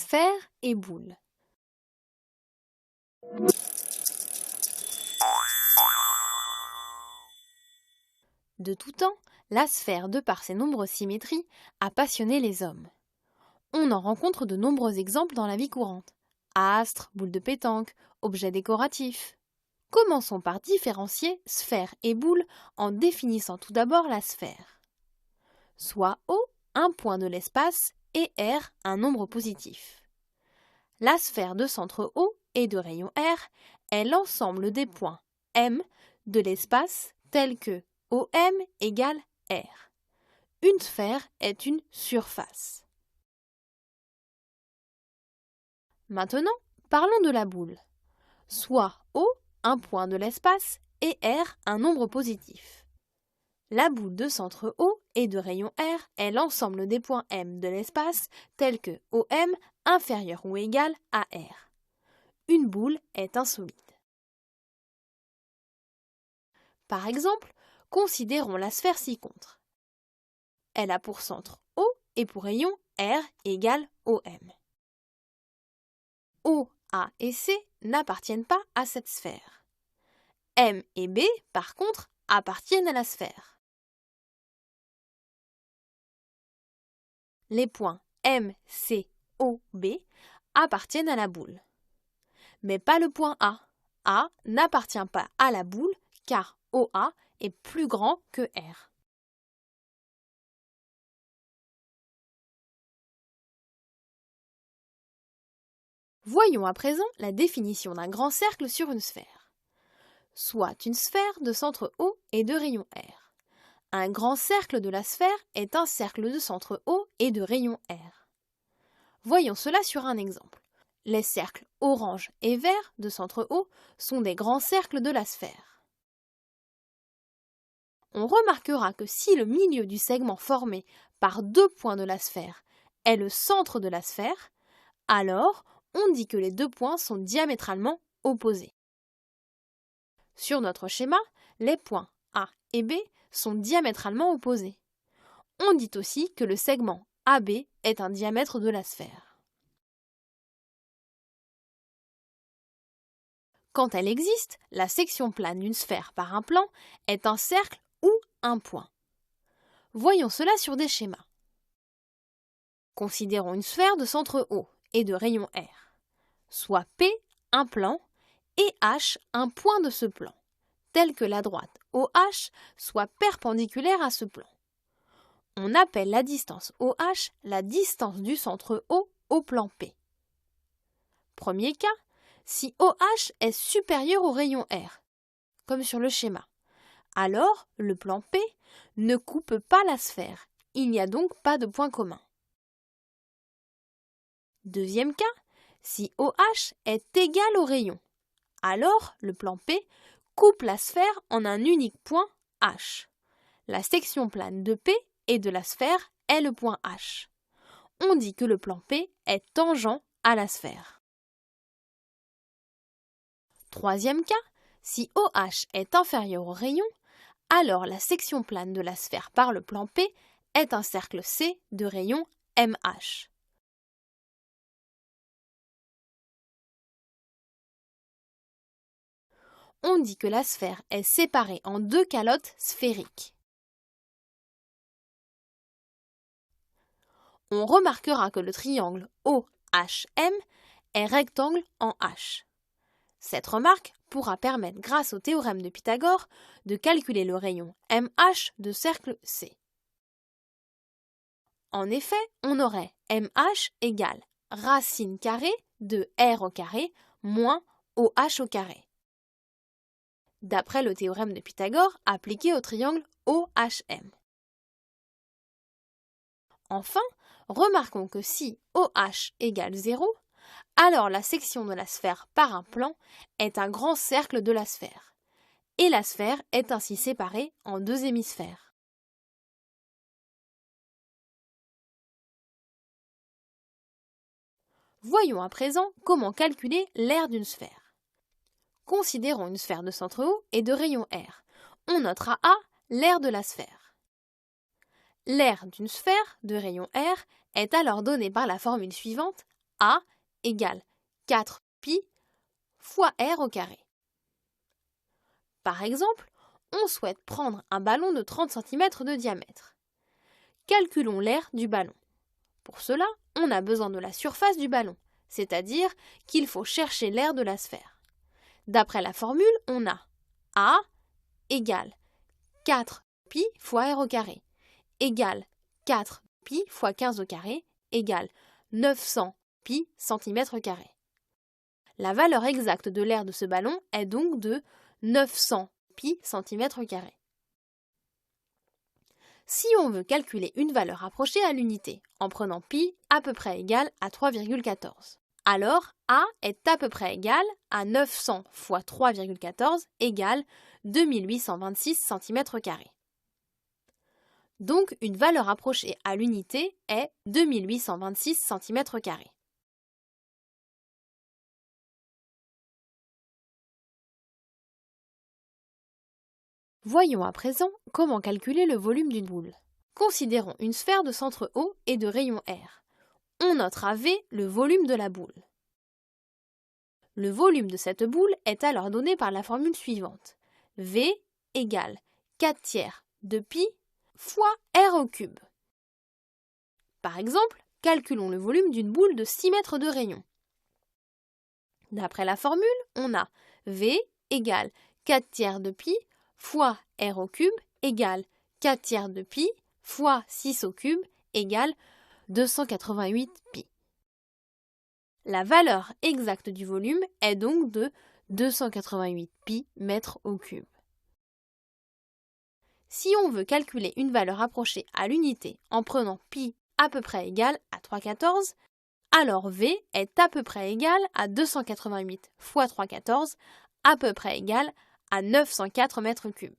Sphère et boule. De tout temps, la sphère, de par ses nombreuses symétries, a passionné les hommes. On en rencontre de nombreux exemples dans la vie courante. Astres, boules de pétanque, objets décoratifs. Commençons par différencier sphère et boule en définissant tout d'abord la sphère. Soit O, un point de l'espace, et R, un nombre positif. La sphère de centre O et de rayon R est l'ensemble des points M de l'espace tels que OM égale R. Une sphère est une surface. Maintenant, parlons de la boule. Soit O, un point de l'espace, et R, un nombre positif. La boule de centre O et de rayon R est l'ensemble des points M de l'espace tels que OM inférieur ou égal à R. Une boule est insolide. Par exemple, considérons la sphère ci-contre. Elle a pour centre O et pour rayon R égale OM. O, A et C n'appartiennent pas à cette sphère. M et B, par contre, appartiennent à la sphère. Les points M, C, O, B appartiennent à la boule. Mais pas le point A. A n'appartient pas à la boule car OA est plus grand que R. Voyons à présent la définition d'un grand cercle sur une sphère. Soit une sphère de centre O et de rayon R. Un grand cercle de la sphère est un cercle de centre O et de rayon R. Voyons cela sur un exemple. Les cercles orange et vert de centre O sont des grands cercles de la sphère. On remarquera que si le milieu du segment formé par deux points de la sphère est le centre de la sphère, alors on dit que les deux points sont diamétralement opposés. Sur notre schéma, les points A et B sont diamétralement opposés. On dit aussi que le segment AB est un diamètre de la sphère. Quand elle existe, la section plane d'une sphère par un plan est un cercle ou un point. Voyons cela sur des schémas. Considérons une sphère de centre O et de rayon R. Soit P un plan et H un point de ce plan, tel que la droite OH soit perpendiculaire à ce plan. On appelle la distance OH la distance du centre O au plan P. Premier cas, si OH est supérieur au rayon R, comme sur le schéma, alors le plan P ne coupe pas la sphère, il n'y a donc pas de point commun. Deuxième cas, si OH est égal au rayon, alors le plan P coupe la sphère en un unique point H. La section plane de P et de la sphère est le point H. On dit que le plan P est tangent à la sphère. Troisième cas, si OH est inférieur au rayon, alors la section plane de la sphère par le plan P est un cercle C de rayon MH. On dit que la sphère est séparée en deux calottes sphériques. On remarquera que le triangle OHM est rectangle en H. Cette remarque pourra permettre, grâce au théorème de Pythagore, de calculer le rayon MH de cercle C. En effet, on aurait MH égale racine carrée de R au carré moins OH au carré, d'après le théorème de Pythagore appliqué au triangle OHM. Enfin, remarquons que si OH égale 0, alors la section de la sphère par un plan est un grand cercle de la sphère, et la sphère est ainsi séparée en deux hémisphères. Voyons à présent comment calculer l'aire d'une sphère. Considérons une sphère de centre O et de rayon R. On notera A l'aire de la sphère. L'aire d'une sphère de rayon R est alors donnée par la formule suivante A égale 4π fois r au carré. Par exemple, on souhaite prendre un ballon de 30 cm de diamètre. Calculons l'aire du ballon. Pour cela, on a besoin de la surface du ballon, c'est-à-dire qu'il faut chercher l'aire de la sphère. D'après la formule, on a A égale 4π fois r au carré égale 4π fois 15 au carré égale 900π cm². La valeur exacte de l'aire de ce ballon est donc de 900π cm². Si on veut calculer une valeur approchée à l'unité en prenant π à peu près égal à 3,14, alors A est à peu près égal à 900 fois 3,14 égale 2826 cm². Donc une valeur approchée à l'unité est 2826 cm². Voyons à présent comment calculer le volume d'une boule. Considérons une sphère de centre O et de rayon R. On notera V le volume de la boule. Le volume de cette boule est alors donné par la formule suivante. V égale 4/3 de π fois R au cube. Par exemple, calculons le volume d'une boule de 6 mètres de rayon. D'après la formule, on a V égale 4/3 de π fois R au cube égale 4/3 de π fois 6 au cube égale 288π. La valeur exacte du volume est donc de 288π mètres au cube. Si on veut calculer une valeur approchée à l'unité en prenant π à peu près égal à 3,14, alors V est à peu près égal à 288 fois 3,14 à peu près égal à 904 mètres cubes.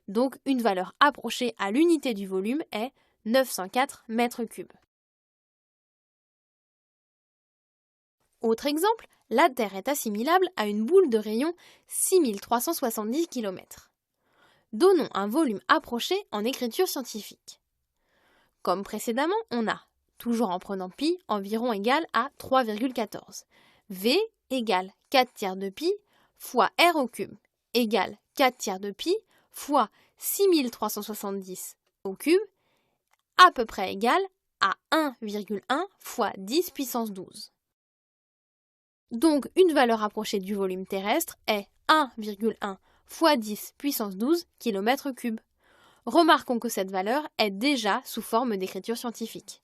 Donc une valeur approchée à l'unité du volume est 904 mètres cubes. Autre exemple, la Terre est assimilable à une boule de rayon 6370 km. Donnons un volume approché en écriture scientifique. Comme précédemment, on a, toujours en prenant π, environ égal à 3,14. V égale 4/3 de π fois R au cube égale 4/3 de π fois 6370 au cube à peu près égal à 1,1 fois 10 puissance 12. Donc une valeur approchée du volume terrestre est 1,1 fois 10 puissance 12 km3. Remarquons que cette valeur est déjà sous forme d'écriture scientifique.